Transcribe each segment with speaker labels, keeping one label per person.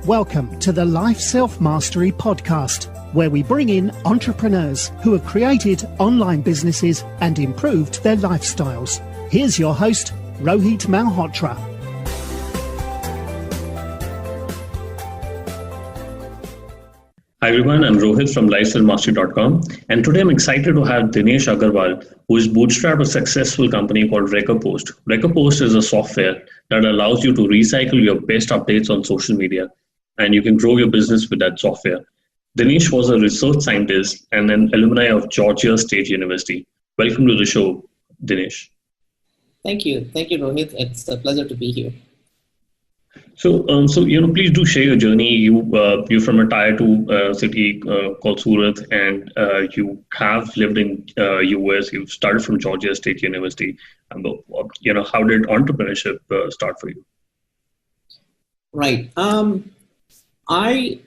Speaker 1: Welcome to the Life Self-Mastery Podcast, where we bring in entrepreneurs who have created online businesses and improved their lifestyles. Here's your host, Rohit Malhotra.
Speaker 2: Hi everyone, I'm Rohit from lifeselfmastery.com, and today I'm excited to have Dinesh Agarwal, who is bootstrapped a successful company called Recurpost. Recurpost is a software that allows you to recycle your best updates on social media, and you can grow your business with that software. Dinesh was a research scientist and an alumni of Georgia State University. Welcome to the show, Dinesh.
Speaker 3: Thank you, Rohit. It's a pleasure to be here.
Speaker 2: So, please do share your journey. You're from a tier 2 city called Surat, and you have lived in US. You started from Georgia State University. How did entrepreneurship start for you?
Speaker 3: Right. I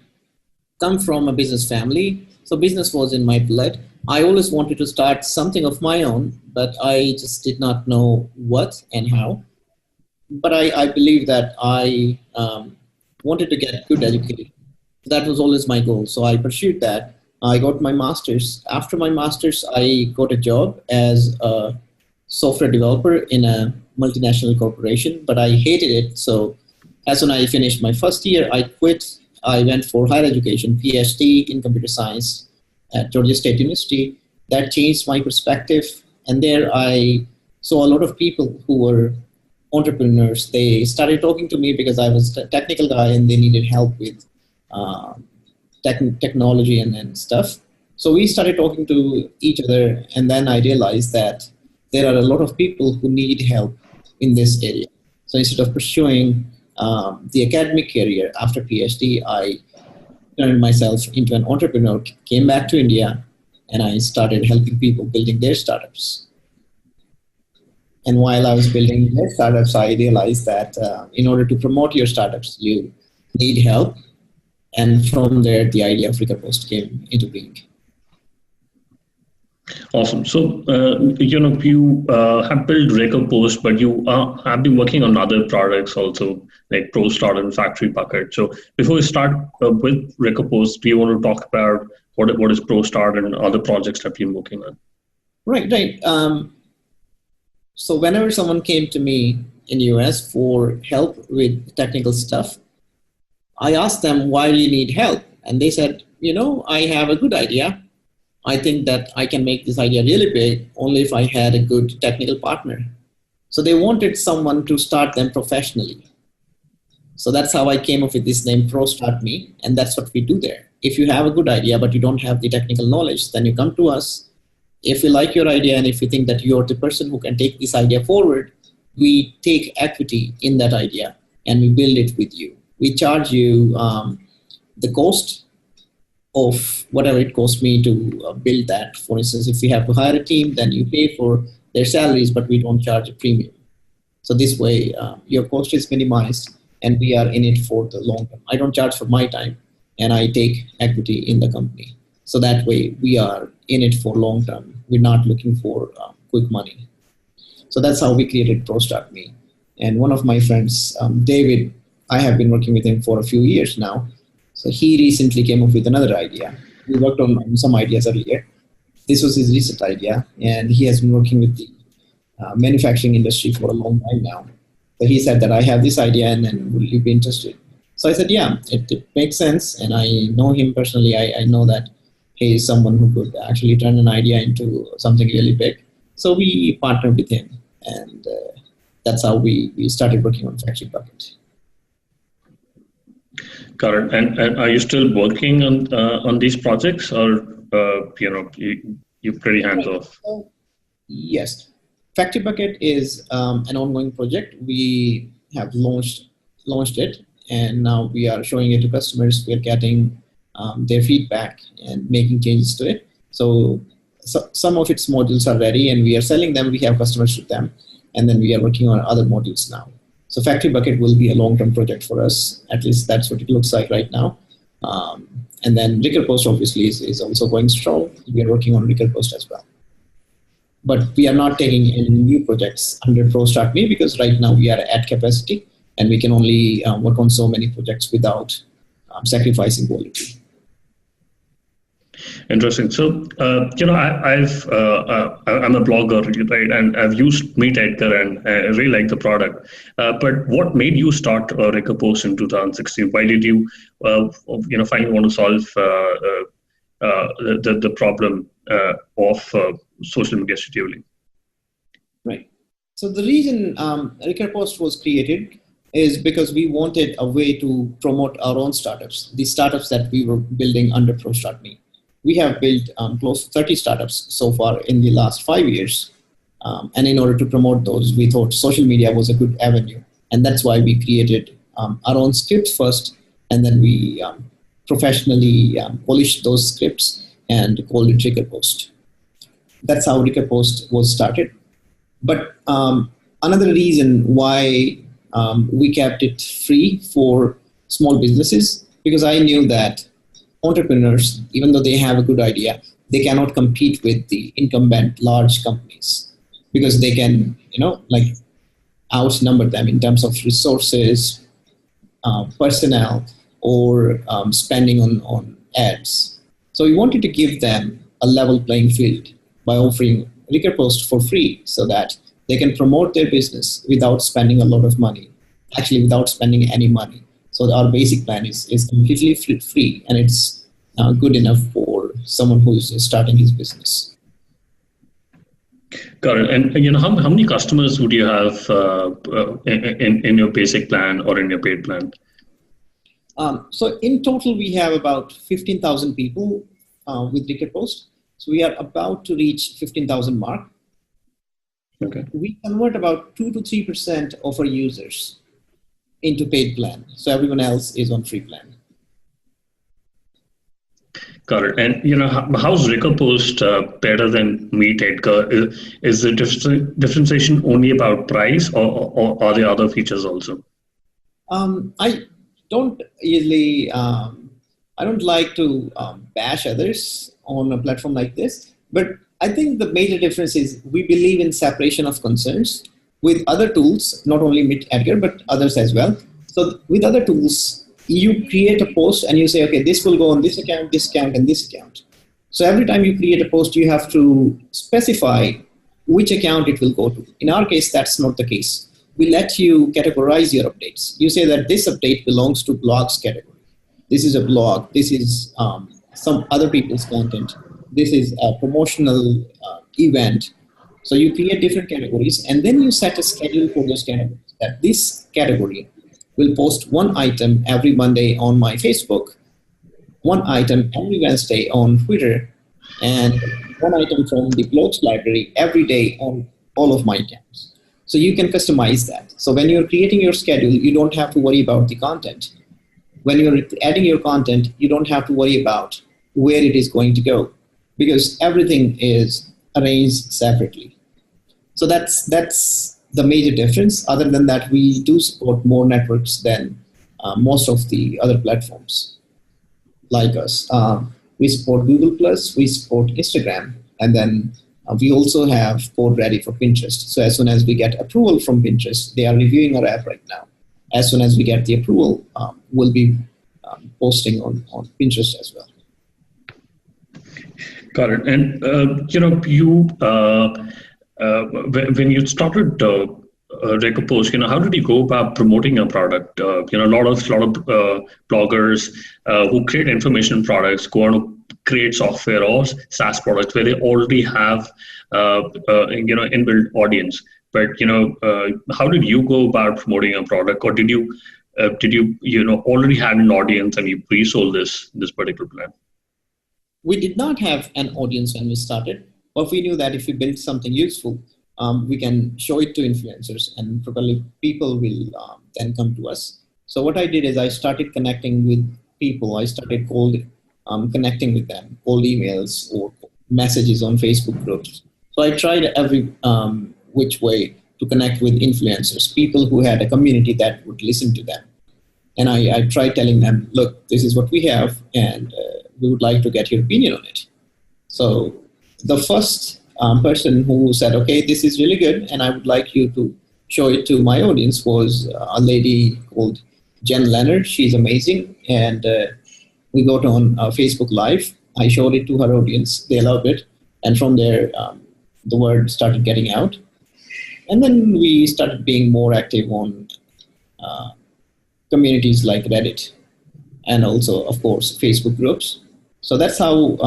Speaker 3: come from a business family, so business was in my blood. I always wanted to start something of my own, but I just did not know what and how. But I believe that I wanted to get good education. That was always my goal. So I pursued that. I got my master's. After my master's, I got a job as a software developer in a multinational corporation, but I hated it. So as soon as I finished my first year, I quit. I went for higher education, PhD in computer science at Georgia State University. That changed my perspective. And there I saw a lot of people who were entrepreneurs. They started talking to me because I was a technical guy and they needed help with technology and stuff. So we started talking to each other, and then I realized that there are a lot of people who need help in this area. So instead of pursuing the academic career after PhD, I turned myself into an entrepreneur, came back to India, and I started helping people building their startups. And while I was building their startups, I realized that in order to promote your startups, you need help. And from there, the idea of Recurpost came into being.
Speaker 2: Awesome. So, you have built Recurpost, but you have been working on other products also, like ProStart and Factory Bucket. So before we start with Recurpost, do you want to talk about what is ProStart and other projects that you're working on?
Speaker 3: Right. So whenever someone came to me in US for help with technical stuff, I asked them, why do you need help? And they said, I have a good idea. I think that I can make this idea really big only if I had a good technical partner. So they wanted someone to start them professionally. So that's how I came up with this name, ProStart Me, and that's what we do there. If you have a good idea, but you don't have the technical knowledge, then you come to us. If we like your idea and if we think that you're the person who can take this idea forward, we take equity in that idea and we build it with you. We charge you the cost of whatever it costs me to build that. For instance, if we have to hire a team, then you pay for their salaries, but we don't charge a premium. So this way, your cost is minimized and we are in it for the long term. I don't charge for my time and I take equity in the company. So that way we are in it for long term. We're not looking for quick money. So that's how we created ProStart Me. And one of my friends, David, I have been working with him for a few years now. So he recently came up with another idea. We worked on some ideas earlier. This was his recent idea, and he has been working with the manufacturing industry for a long time now. So he said that I have this idea, and will you be interested? So I said, yeah, it makes sense. And I know him personally. I know that he is someone who could actually turn an idea into something really big. So we partnered with him, and that's how we started working on Factory Bucket.
Speaker 2: Got it. And are you still working on these projects, or you're pretty hands off?
Speaker 3: Yes, Factory Bucket is an ongoing project. We have launched it, and now we are showing it to customers. We are getting their feedback and making changes to it. So some of its modules are ready and we are selling them. We have customers with them, and then we are working on other modules now. So Factory Bucket will be a long-term project for us. At least that's what it looks like right now. And then Recurpost obviously is also going strong. We are working on Recurpost as well. But we are not taking any new projects under ProStart Me because right now we are at capacity and we can only work on so many projects without sacrificing quality.
Speaker 2: Interesting. So, I'm a blogger, right? And I've used Meet Edgar, and I really like the product. But what made you start Recurpost in 2016? Why did you, finally want to solve the problem of social media scheduling?
Speaker 3: Right. So the reason Recurpost was created is because we wanted a way to promote our own startups, the startups that we were building under ProStartMe. We have built close to 30 startups so far in the last 5 years. And in order to promote those, we thought social media was a good avenue. And that's why we created our own scripts first, and then we professionally polished those scripts and called it Recurpost. That's how Recurpost was started. But another reason why we kept it free for small businesses, because I knew that entrepreneurs, even though they have a good idea, they cannot compete with the incumbent large companies because they can, outnumber them in terms of resources, personnel, or spending on ads. So we wanted to give them a level playing field by offering Recurpost for free so that they can promote their business without spending a lot of money, actually without spending any money. So our basic plan is completely free, and it's good enough for someone who is starting his business.
Speaker 2: Got it. And how many customers would you have in your basic plan or in your paid plan?
Speaker 3: So in total, we have about 15,000 people with Recurpost. So we are about to reach 15,000 mark.
Speaker 2: Okay.
Speaker 3: We convert about 2 to 3% of our users into paid plan. So everyone else is on free plan.
Speaker 2: Got it. And how's Recurpost better than Meet Edgar? Is the differentiation only about price, or are there other features also?
Speaker 3: I don't usually, I don't like to bash others on a platform like this, but I think the major difference is we believe in separation of concerns with other tools, not only Meet Edgar, but others as well. So with other tools, you create a post and you say, okay, this will go on this account, and this account. So every time you create a post, you have to specify which account it will go to. In our case, that's not the case. We let you categorize your updates. You say that this update belongs to blogs category. This is a blog. This is some other people's content. This is a promotional event. So you create different categories, and then you set a schedule for those categories. That this category will post one item every Monday on my Facebook, one item every Wednesday on Twitter, and one item from the blogs library every day on all of my accounts. So you can customize that. So when you're creating your schedule, you don't have to worry about the content. When you're adding your content, you don't have to worry about where it is going to go, because everything is arranged separately. So that's the major difference. Other than that, we do support more networks than most of the other platforms like us. We support Google+, we support Instagram, and then we also have code ready for Pinterest. So as soon as we get approval from Pinterest, they are reviewing our app right now. As soon as we get the approval, we'll be posting on Pinterest as well.
Speaker 2: Got it. And when you started Recurpost, how did you go about promoting your product? A lot of bloggers who create information products go on to create software or SaaS products where they already have inbuilt audience. But how did you go about promoting a product, or did you already had an audience and you pre-sold this particular plan?
Speaker 3: We did not have an audience when we started, but we knew that if we built something useful, we can show it to influencers, and probably people will then come to us. So what I did is I started connecting with people. I started connecting with them, cold emails or messages on Facebook groups. So I tried every which way to connect with influencers, people who had a community that would listen to them. And I tried telling them, look, this is what we have, and we would like to get your opinion on it. So the first person who said, okay, this is really good, and I would like you to show it to my audience, was a lady called Jen Leonard. She's amazing. And we got on Facebook Live. I showed it to her audience. They loved it. And from there, the word started getting out. And then we started being more active on communities like Reddit and also, of course, Facebook groups. So that's how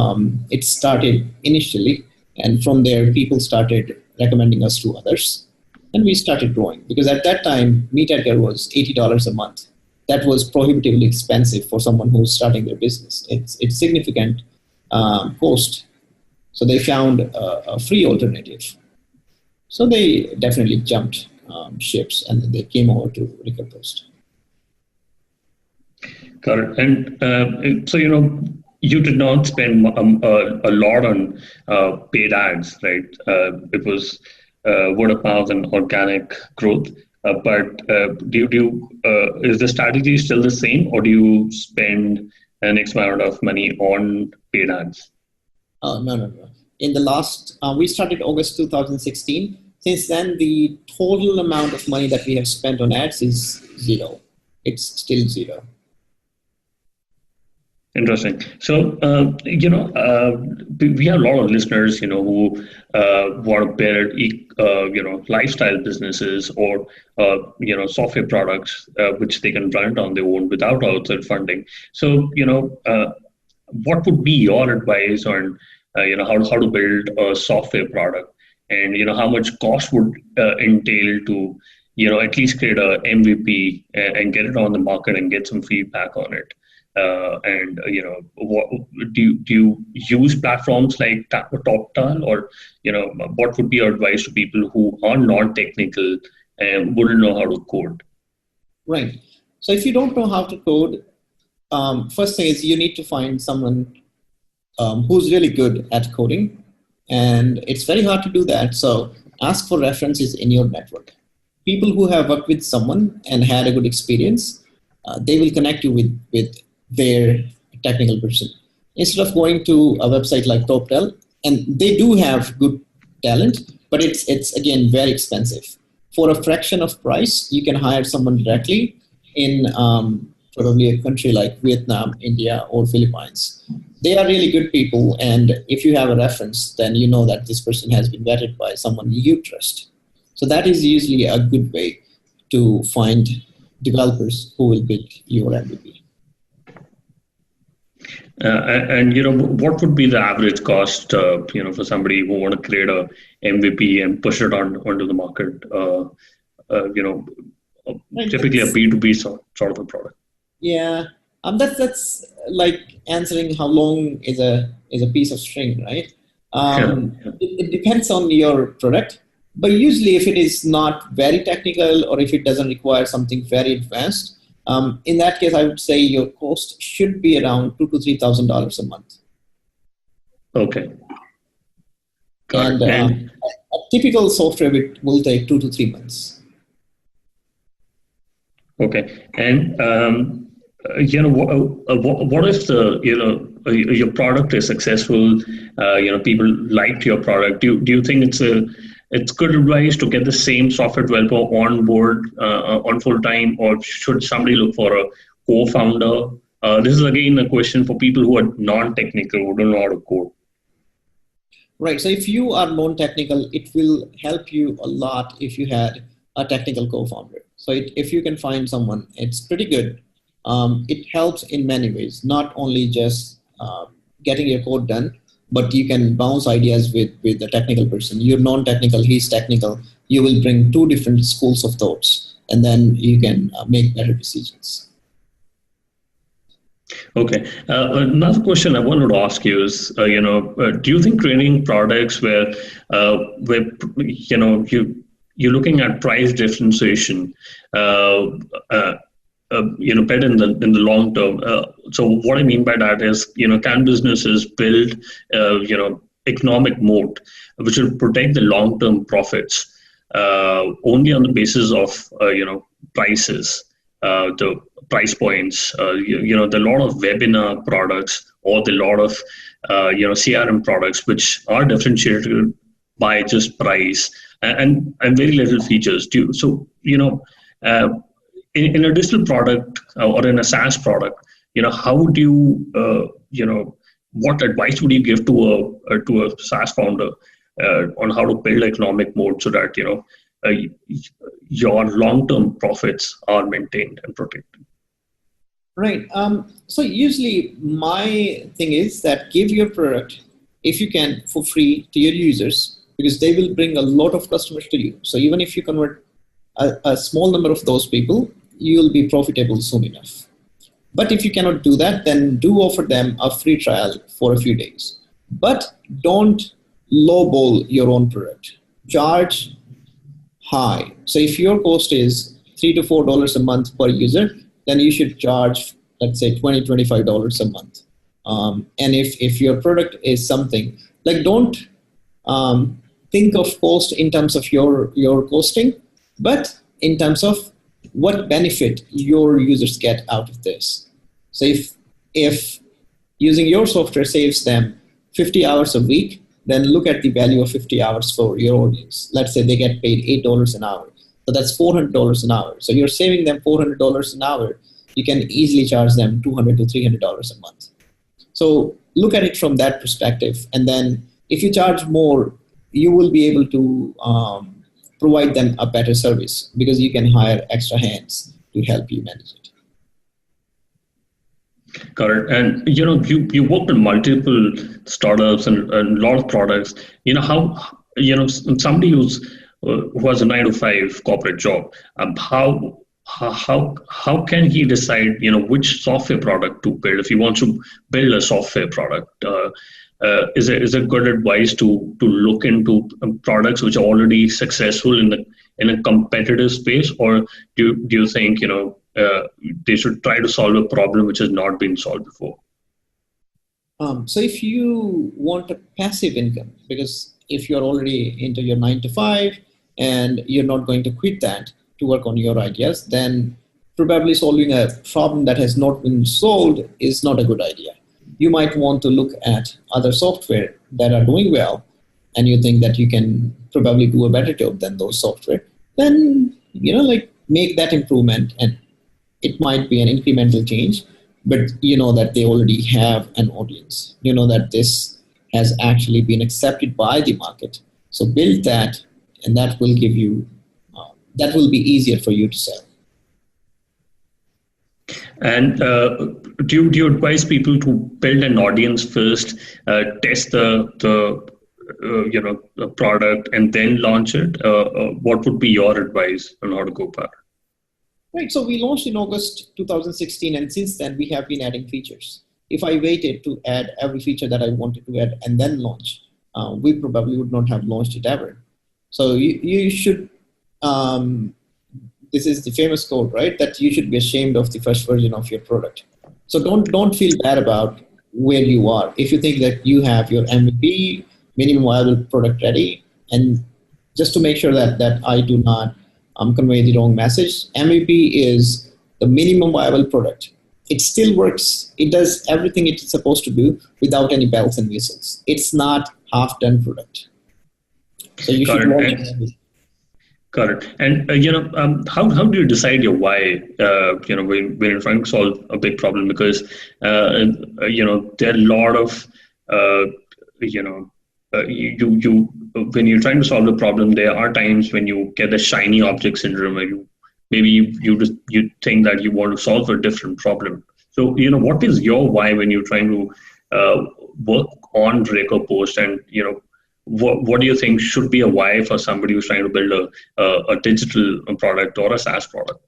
Speaker 3: it started initially. And from there, people started recommending us to others. And we started growing because at that time, Meat Edgar was $80 a month. That was prohibitively expensive for someone who's starting their business. It's significant cost. So they found a free alternative. So they definitely jumped ships and then they came over to Recurpost.
Speaker 2: Got it. And so, you did not spend a lot on paid ads, right? It was word of mouth and organic growth. But is the strategy still the same, or do you spend an X amount of money on paid ads?
Speaker 3: No. In the last, we started August 2016. Since then, the total amount of money that we have spent on ads is zero. It's still zero.
Speaker 2: Interesting. So, we have a lot of listeners, who want to build, lifestyle businesses or, software products, which they can run it on their own without outside funding. So, what would be your advice on, how to build a software product, and, how much cost would entail to, at least create a MVP and get it on the market and get some feedback on it. What, do you use platforms like TopTal, or what would be your advice to people who are non-technical and wouldn't know how to code?
Speaker 3: Right. So if you don't know how to code, first thing is you need to find someone who's really good at coding, and it's very hard to do that. So ask for references in your network. People who have worked with someone and had a good experience, they will connect you with their technical person. Instead of going to a website like TopTal, and they do have good talent, but it's again very expensive. For a fraction of price, you can hire someone directly in probably a country like Vietnam, India, or Philippines. They are really good people, and if you have a reference, then you know that this person has been vetted by someone you trust. So that is usually a good way to find developers who will build your MVP.
Speaker 2: What would be the average cost, for somebody who want to create a MVP and push it onto the market? Typically a B2B sort of a product.
Speaker 3: Yeah, that's like answering how long is a piece of string, right? It depends on your product, but usually if it is not very technical or if it doesn't require something very advanced, in that case, I would say your cost should be around $2,000 to $3,000 a month.
Speaker 2: Okay.
Speaker 3: And a typical software will take 2 to 3 months.
Speaker 2: Okay. And what if your product is successful? People liked your product. Do you think it's good advice to get the same software developer on board on full time, or should somebody look for a co-founder? This is again a question for people who are non-technical, who don't know how to code.
Speaker 3: Right. So if you are non-technical, it will help you a lot if you had a technical co-founder. So if you can find someone, it's pretty good. It helps in many ways, not only just getting your code done, but you can bounce ideas with the technical person. You're non-technical, he's technical. You will bring two different schools of thoughts, and then you can make better decisions.
Speaker 2: Okay. Another question I wanted to ask you is, do you think creating products where you're looking at price differentiation, better in the long term? So what I mean by that is, can businesses build, economic moat, which will protect the long-term profits only on the basis of, prices, the price points, there are a lot of webinar products or the lot of, CRM products, which are differentiated by just price and very little features. in a digital product or in a SaaS product, how would you, what advice would you give to a SaaS founder on how to build economic moat so that your long-term profits are maintained and protected?
Speaker 3: Right. So usually my thing is that give your product, if you can, for free to your users, because they will bring a lot of customers to you. So even if you convert a small number of those people, you'll be profitable soon enough. But if you cannot do that, then do offer them a free trial for a few days. But don't lowball your own product. Charge high. So if your cost is $3 to $4 a month per user, then you should charge, let's say, $20, $25 a month. And if your product is something, like don't think of cost in terms of your costing, but in terms of what benefit your users get out of this. So if using your software saves them 50 hours a week, then look at the value of 50 hours for your audience. Let's say they get paid $8 an hour. So that's $400 an hour. So you're saving them $400 an hour. You can easily charge them $200 to $300 a month. So look at it from that perspective. And then if you charge more, you will be able to provide them a better service because you can hire extra hands to help you manage it.
Speaker 2: Correct. And you worked in multiple startups and a lot of products. How somebody who has a 9-to-5 corporate job, how can he decide which software product to build if he wants to build a software product? Is it good advice to look into products which are already successful in a competitive space, or do you think they should try to solve a problem which has not been solved before?
Speaker 3: So if you want a passive income, because if you're already into your 9-to-5 and you're not going to quit that to work on your ideas, then probably solving a problem that has not been solved is not a good idea. You might want to look at other software that are doing well, and you think that you can probably do a better job than those software. Then, make that improvement, and it might be an incremental change, but you know that they already have an audience. You know that this has actually been accepted by the market. So build that, and that will give you, that will be easier for you to sell.
Speaker 2: And do you advise people to build an audience first, test the product, and then launch it? What would be your advice on how to go about it?
Speaker 3: Right. So we launched in August 2016, and since then we have been adding features. If I waited to add every feature that I wanted to add and then launch, we probably would not have launched it ever. So you should. This is the famous quote, right? That you should be ashamed of the first version of your product. So don't feel bad about where you are. If you think that you have your MVP, minimum viable product ready, and just to make sure that I do not convey the wrong message, MVP is the minimum viable product. It still works. It does everything it's supposed to do without any bells and whistles. It's not half-done product. So you should launch it.
Speaker 2: Correct. And how do you decide your why? When you're trying to solve a big problem, because there are a lot of when you're trying to solve a problem, there are times when you get the shiny object syndrome, where you think that you want to solve a different problem. So what is your why when you're trying to work on Recurpost, and what do you think should be a why for somebody who's trying to build a digital product or a SaaS product?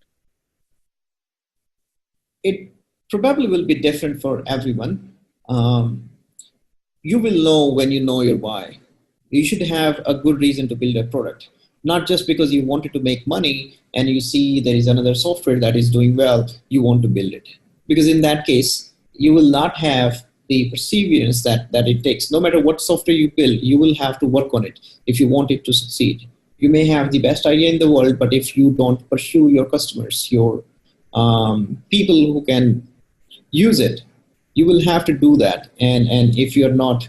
Speaker 3: It probably will be different for everyone. You will know when you know your why. You should have a good reason to build a product, not just because you wanted to make money and you see there is another software that is doing well, you want to build it. Because in that case, you will not have the perseverance that it takes. No matter what software you build, you will have to work on it if you want it to succeed. You may have the best idea in the world, but if you don't pursue your customers, your people who can use it, you will have to do that. And if you're not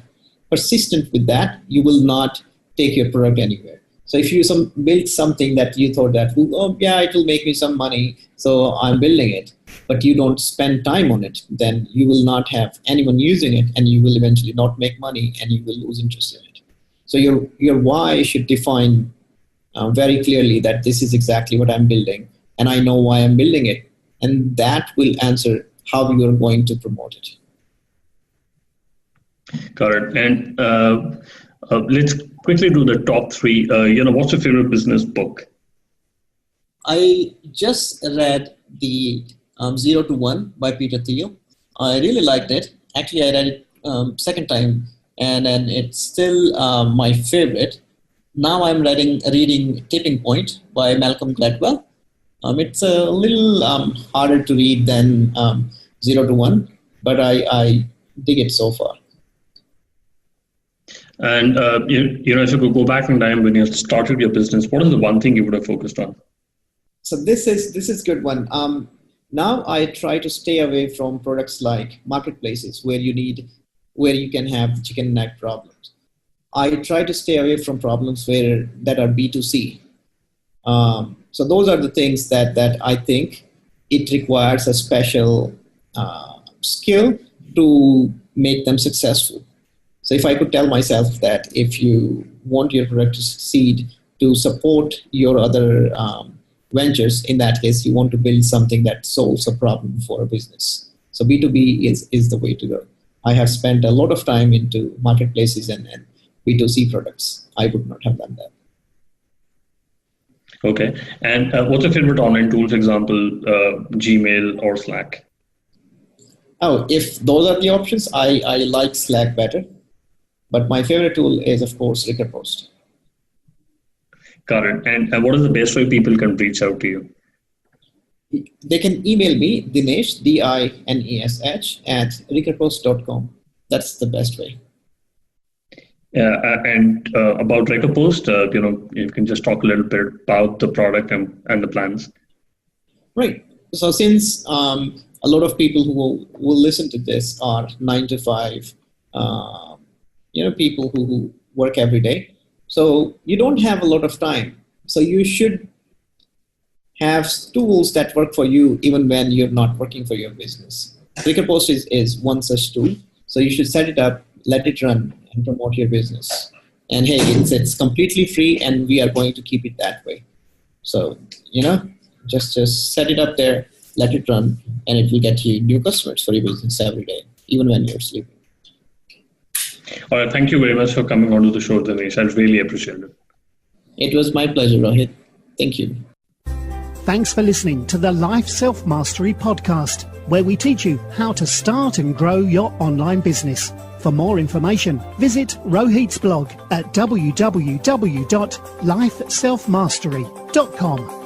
Speaker 3: persistent with that, you will not take your product anywhere. So if you build something that you thought that, oh yeah, it will make me some money, so I'm building it, but you don't spend time on it, then you will not have anyone using it, and you will eventually not make money, and you will lose interest in it. So your why should define very clearly that this is exactly what I'm building, and I know why I'm building it, and that will answer how you are going to promote it.
Speaker 2: Got it. And let's quickly do the top three. What's your favorite business book?
Speaker 3: I just read the 0 to 1 by Peter Thiel. I really liked it. Actually, I read it second time, and it's still my favorite. Now I'm reading Tipping Point by Malcolm Gladwell. It's a little harder to read than 0 to 1, but I dig it so far.
Speaker 2: And if you could go back in time when you started your business, what is the one thing you would have focused on?
Speaker 3: So this is good one. Now I try to stay away from products like marketplaces where you can have chicken and egg problems. I try to stay away from problems that are B2C. So those are the things that I think it requires a special skill to make them successful. So if I could tell myself that if you want your product to succeed, to support your other ventures, in that case, you want to build something that solves a problem for a business. So B2B is the way to go. I have spent a lot of time into marketplaces and B2C products. I would not have done that.
Speaker 2: Okay. And what's your favorite online tool, for example, Gmail or Slack?
Speaker 3: Oh, if those are the options, I like Slack better. But my favorite tool is, of course, Recurpost.
Speaker 2: Got it. And what is the best way people can reach out to you?
Speaker 3: They can email me, Dinesh, Dinesh, at recurpost.com. That's the best way.
Speaker 2: And about Recurpost, you can just talk a little bit about the product and the plans.
Speaker 3: Right. So since a lot of people who will listen to this are 9 to 5, people who work every day. So you don't have a lot of time. So you should have tools that work for you even when you're not working for your business. Recurpost is one such tool. So you should set it up, let it run, and promote your business. And hey, it's completely free, and we are going to keep it that way. So, just set it up there, let it run, and it will get you new customers for your business every day, even when you're sleeping.
Speaker 2: All right. Thank you very much for coming on to the show, Dinesh. I really appreciate it.
Speaker 3: It was my pleasure, Rohit. Thank you.
Speaker 1: Thanks for listening to the Life Self-Mastery podcast, where we teach you how to start and grow your online business. For more information, visit Rohit's blog at www.lifeselfmastery.com.